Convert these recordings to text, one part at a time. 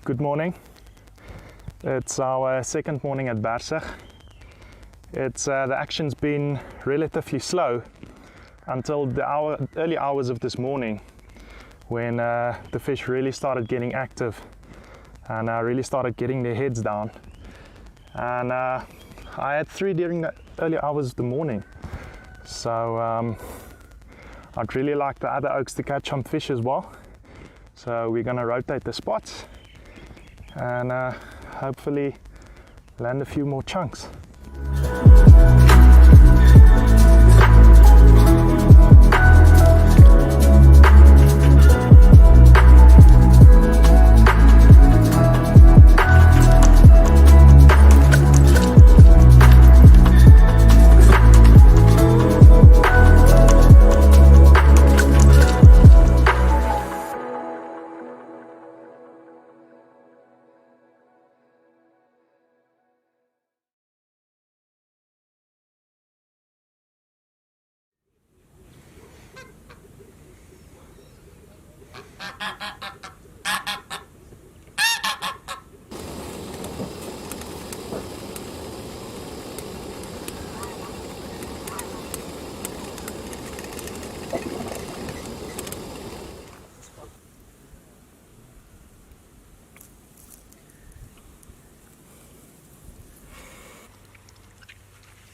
Good morning. It's our second morning at Bersig. The action's been relatively slow until the early hours of this morning, when the fish really started getting active and really started getting their heads down. And I had 3 during the early hours of the morning. So I'd really like the other oaks to catch some fish as well. So we're going to rotate the spots and hopefully land a few more chunks.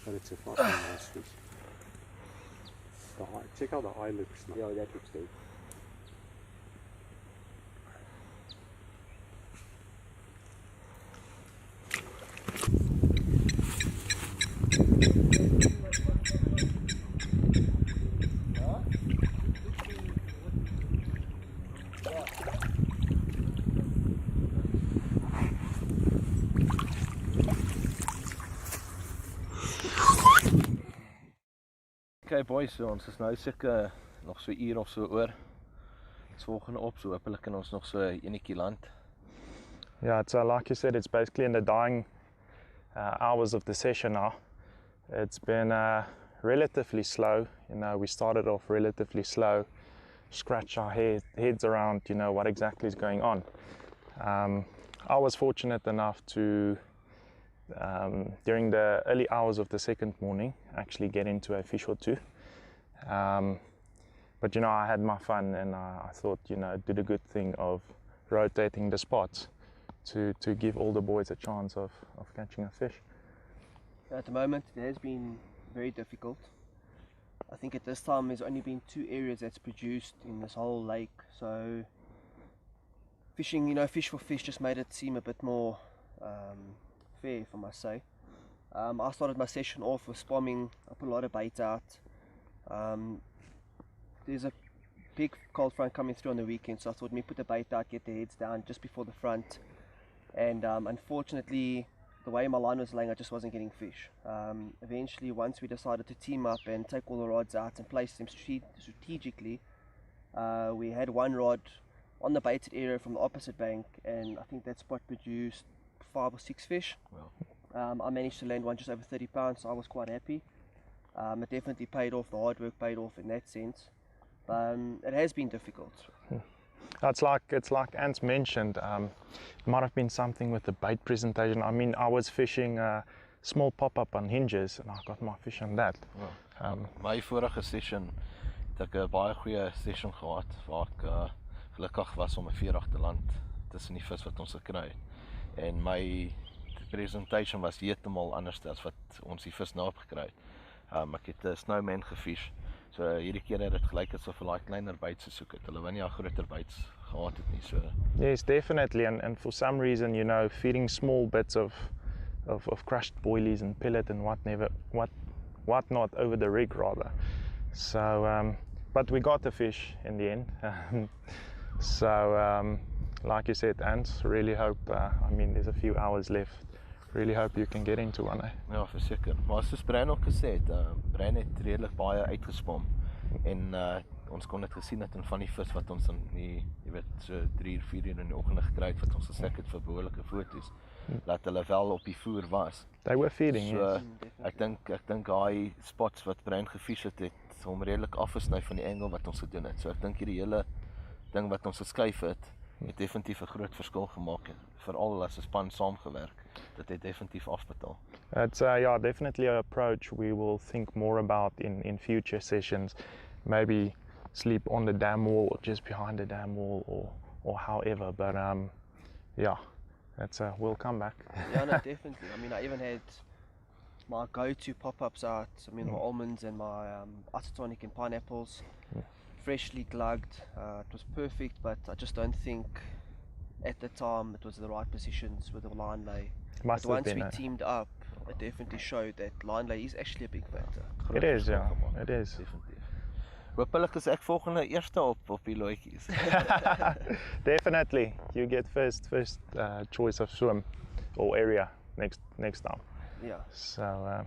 But it's a fucking nice fish. The eye, check how the eye looks now. Yeah, that looks good. Okay boys, so ons is nou seker nog so 'n uur of so oor. Ons volgende op, so hopelik kan ons nog so enetjie land. Yeah, it's like you said, it's basically in the dying hours of the session now. It's been relatively slow. You know, we started off relatively slow, scratch our heads around, you know, what exactly is going on. I was fortunate enough to, during the early hours of the second morning, actually get into a fish or two. But you know, I had my fun, and I thought, you know, did a good thing of rotating the spots to give all the boys a chance of catching a fish. At the moment it has been very difficult. I think at this time there's only been 2 areas that's produced in this whole lake, so fishing, you know, fish for fish just made it seem a bit more fair, if I must say. I started my session off with spomming. I put a lot of bait out. There's a big cold front coming through on the weekend, so I thought, let me put the bait out, get the heads down just before the front. And unfortunately, the way my line was laying, I just wasn't getting fish. Eventually, once we decided to team up and take all the rods out and place them strategically, we had one rod on the baited area from the opposite bank, and I think that spot produced 5 or 6 fish. Wow. I managed to land one just over 30 pounds, so I was quite happy. It definitely paid off, the hard work paid off in that sense. It has been difficult. It's like Ants mentioned, it might have been something with the bait presentation. I mean, I was fishing a small pop-up on hinges and I got my fish on that. My vorige session het ek 'n baie goeie session gehad waar ek gelukkig was om 'n 40 te land tussen die vis wat ons gekry het. En my presentation was heeltemal anders as wat ons die vis nou gekry het. Ek het 'n snowman gefish. So hierdie keer het dit gelyk asof hulle daai kleiner bytes gesoek het. Hulle wou nie 'n groter bytes gehad het nie, so. Yes, definitely, and for some reason, you know, feeding small bits of of crushed boilies and pellet and whatnot over the rig rather. So, but we got the fish in the end. So, like you said, Ants, really hope, I mean, there's a few hours left. Really hope you can get into one. Eh? Ja, verseker. Maar soos Brian ook gesê het, Brian het redelik baie uitgespom. En ons kon dit gesien het in van die vis wat ons in die, jy weet, so 3 uur, 4 uur in die oggend gekry het, wat ons gesek het vir behoorlike foto's. Dat hulle wel op die voer was. They were feeding, So, yes. ek dink daai spots wat Brian gefish het hom redelik afgesny van die angle wat ons gedoen het. So ek dink hierdie hele ding wat ons geskuif het definitief 'n groot verskil gemaak. Veral as 'n span saamgewerk. Dit het definitief afbetaal. It's yeah, definitely an approach we will think more about in future sessions. Maybe sleep on the dam wall or just behind the dam wall or however. But yeah, we'll come back. Yeah, no, definitely. I mean, I even had my go-to pop-ups out. I mean, my almonds and my isotonic and pineapples, freshly glugged. It was perfect, but I just don't think at the time it was the right positions with the line lay. Must But have once been. we teamed up, it definitely showed that line lay is actually a big factor. It is, yeah. It is. Definitief. Hoopelik is ek volgende eerste op die loetjies. Definitely, you get first choice of swim or area next time. Yeah. So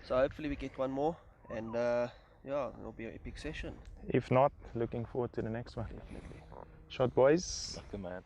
So hopefully we get one more, and yeah, it'll be an epic session. if not, looking forward to the next one. Definitely. Shot boys. Lekker man.